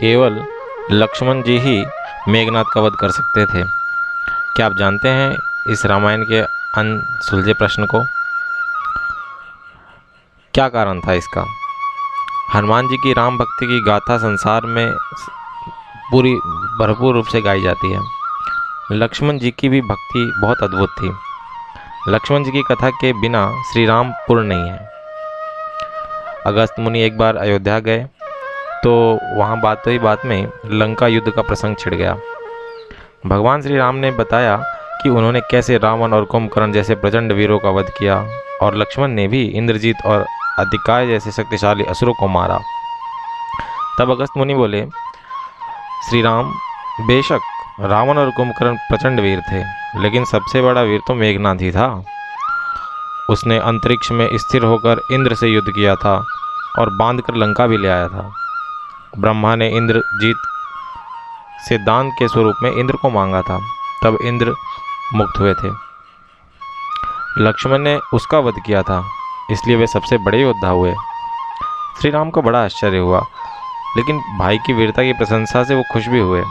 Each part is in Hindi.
केवल लक्ष्मण जी ही मेघनाद का वध कर सकते थे। क्या आप जानते हैं इस रामायण के अनसुलझे प्रश्न को? क्या कारण था इसका? हनुमान जी की राम भक्ति की गाथा संसार में पूरी भरपूर रूप से गाई जाती है। लक्ष्मण जी की भी भक्ति बहुत अद्भुत थी। लक्ष्मण जी की कथा के बिना श्री राम पूर्ण नहीं है। अगस्त मुनि एक बार अयोध्या गए तो वहाँ बात ही बात में लंका युद्ध का प्रसंग छिड़ गया। भगवान श्री राम ने बताया कि उन्होंने कैसे रावण और कुंभकर्ण जैसे प्रचंड वीरों का वध किया और लक्ष्मण ने भी इंद्रजीत और अतिकाय जैसे शक्तिशाली असुरों को मारा। तब अगस्त मुनि बोले, श्री राम, बेशक रावण और कुंभकर्ण प्रचंड वीर थे, लेकिन सबसे बड़ा वीर तो मेघनाद ही था। उसने अंतरिक्ष में स्थिर होकर इंद्र से युद्ध किया था और बांधकर लंका भी ले आया था। ब्रह्मा ने इंद्रजीत से दान के स्वरूप में इंद्र को मांगा था, तब इंद्र मुक्त हुए थे। लक्ष्मण ने उसका वध किया था, इसलिए वे सबसे बड़े योद्धा हुए। श्री राम को बड़ा आश्चर्य हुआ, लेकिन भाई की वीरता की प्रशंसा से वो खुश भी हुए।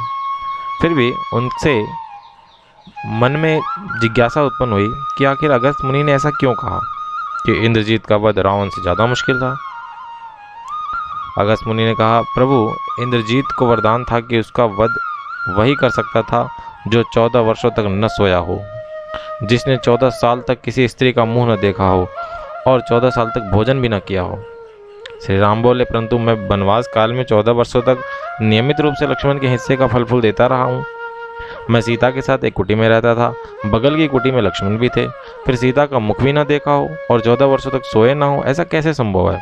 फिर भी उनसे मन में जिज्ञासा उत्पन्न हुई कि आखिर अगस्त मुनि ने ऐसा क्यों कहा कि इंद्रजीत का वध रावण से ज़्यादा मुश्किल था। अगस्त मुनि ने कहा, प्रभु, इंद्रजीत को वरदान था कि उसका वध वही कर सकता था जो 14 वर्षों तक न सोया हो, जिसने 14 साल तक किसी स्त्री का मुंह न देखा हो और 14 साल तक भोजन भी न किया हो। श्री राम बोले, परंतु मैं वनवास काल में 14 वर्षों तक नियमित रूप से लक्ष्मण के हिस्से का फल फूल देता रहा हूँ। मैं सीता के साथ एक कुटी में रहता था, बगल की कुटी में लक्ष्मण भी थे, फिर सीता का मुख भी न देखा हो और 14 वर्षों तक सोए ना हो, ऐसा कैसे संभव है?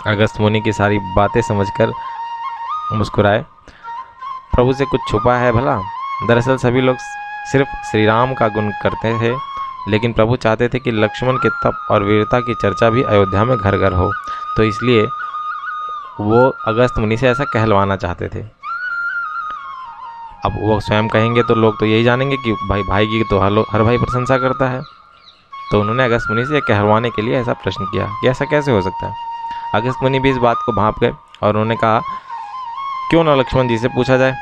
अगस्त मुनि की सारी बातें समझकर मुस्कुराए। प्रभु से कुछ छुपा है भला? दरअसल सभी लोग सिर्फ श्री राम का गुण करते थे, लेकिन प्रभु चाहते थे कि लक्ष्मण के तप और वीरता की चर्चा भी अयोध्या में घर घर हो, तो इसलिए वो अगस्त मुनि से ऐसा कहलवाना चाहते थे। अब वो स्वयं कहेंगे तो लोग तो यही जानेंगे कि भाई भाई की तो हर भाई प्रशंसा करता है। तो उन्होंने अगस्त मुनि से कहलवाने के लिए ऐसा प्रश्न किया कि ऐसा कैसे हो सकता है। अगस्त मुनि भी इस बात को भांप गए और उन्होंने कहा, क्यों ना लक्ष्मण जी से पूछा जाए।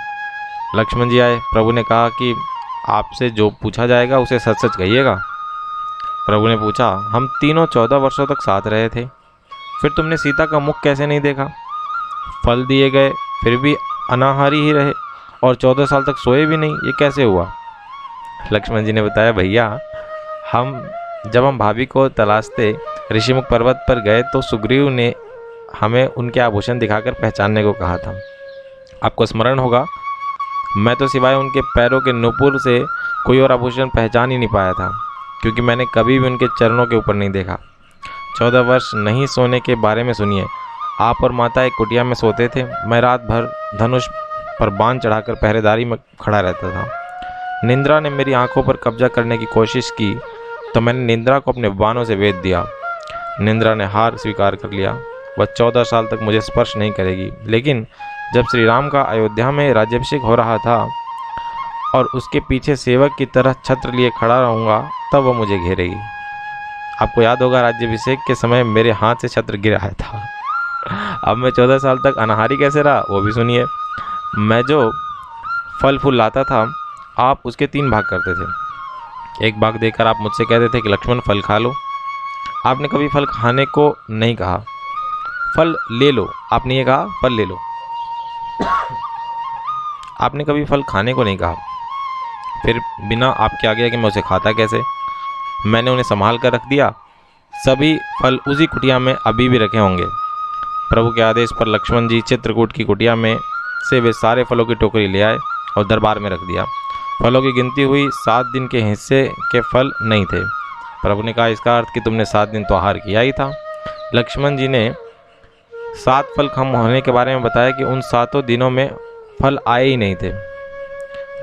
लक्ष्मण जी आए। प्रभु ने कहा कि आपसे जो पूछा जाएगा उसे सच सच कहिएगा। प्रभु ने पूछा, हम तीनों 14 वर्षों तक साथ रहे थे, फिर तुमने सीता का मुख कैसे नहीं देखा? फल दिए गए फिर भी अनाहारी ही रहे और 14 साल तक सोए भी नहीं, ये कैसे हुआ? लक्ष्मण जी ने बताया, भैया, जब हम भाभी को तलाशते ऋषिमुख पर्वत पर गए तो सुग्रीव ने हमें उनके आभूषण दिखाकर पहचानने को कहा था। आपको स्मरण होगा, मैं तो सिवाय उनके पैरों के नुपुर से कोई और आभूषण पहचान ही नहीं पाया था, क्योंकि मैंने कभी भी उनके चरणों के ऊपर नहीं देखा। 14 वर्ष नहीं सोने के बारे में सुनिए। आप और माता एक कुटिया में सोते थे। मैं रात भर धनुष पर बाण चढ़ाकर पहरेदारी में खड़ा रहता था। निंद्रा ने मेरी आंखों पर कब्जा करने की कोशिश की तो मैंने निंद्रा को अपने बाणों से वेध दिया। निंद्रा ने हार स्वीकार कर लिया। वह 14 साल तक मुझे स्पर्श नहीं करेगी, लेकिन जब श्री राम का अयोध्या में राज्याभिषेक हो रहा था और उसके पीछे सेवक की तरह छत्र लिए खड़ा रहूँगा, तब वह मुझे घेरेगी। आपको याद होगा, राज्याभिषेक के समय मेरे हाथ से छत्र गिर आया था। अब मैं 14 साल तक अनाहारी कैसे रहा, वो भी सुनिए। मैं जो फल फूल लाता था, आप उसके 3 भाग करते थे। एक भाग देकर आप मुझसे कहते थे कि लक्ष्मण, फल खा लो। आपने कभी फल खाने को नहीं कहा, फल ले लो। आपने ये कहा, फल ले लो। आपने कभी फल खाने को नहीं कहा। फिर बिना आपके आगे कि मैं उसे खाता कैसे? मैंने उन्हें संभाल कर रख दिया। सभी फल उसी कुटिया में अभी भी रखे होंगे। प्रभु के आदेश पर लक्ष्मण जी चित्रकूट की कुटिया में से वे सारे फलों की टोकरी ले आए और दरबार में रख दिया। फलों की गिनती हुई, 7 दिन के हिस्से के फल नहीं थे। प्रभु ने कहा, इसका अर्थ कि तुमने 7 दिन तो आहार किया ही था। लक्ष्मण जी ने 7 फल कम होने के बारे में बताया कि उन 7 दिनों में फल आए ही नहीं थे।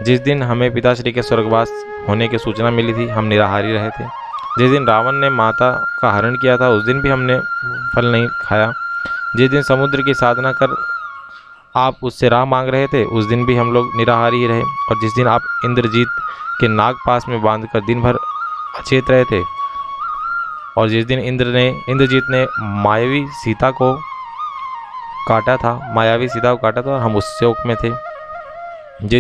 जिस दिन हमें पिताश्री के स्वर्गवास होने की सूचना मिली थी, हम निराहारी रहे थे। जिस दिन रावण ने माता का हरण किया था, उस दिन भी हमने फल नहीं खाया। जिस दिन समुद्र की साधना कर आप उससे राह मांग रहे थे, उस दिन भी हम लोग निराहारी ही रहे। और जिस दिन आप इंद्रजीत के नाग पास में बांधकर दिन भर अचेत रहे थे, और जिस दिन इंद्रजीत ने मायावी सीता को काटा था, मायावी सीता को काटा था और हम उस शौक में थे। जिस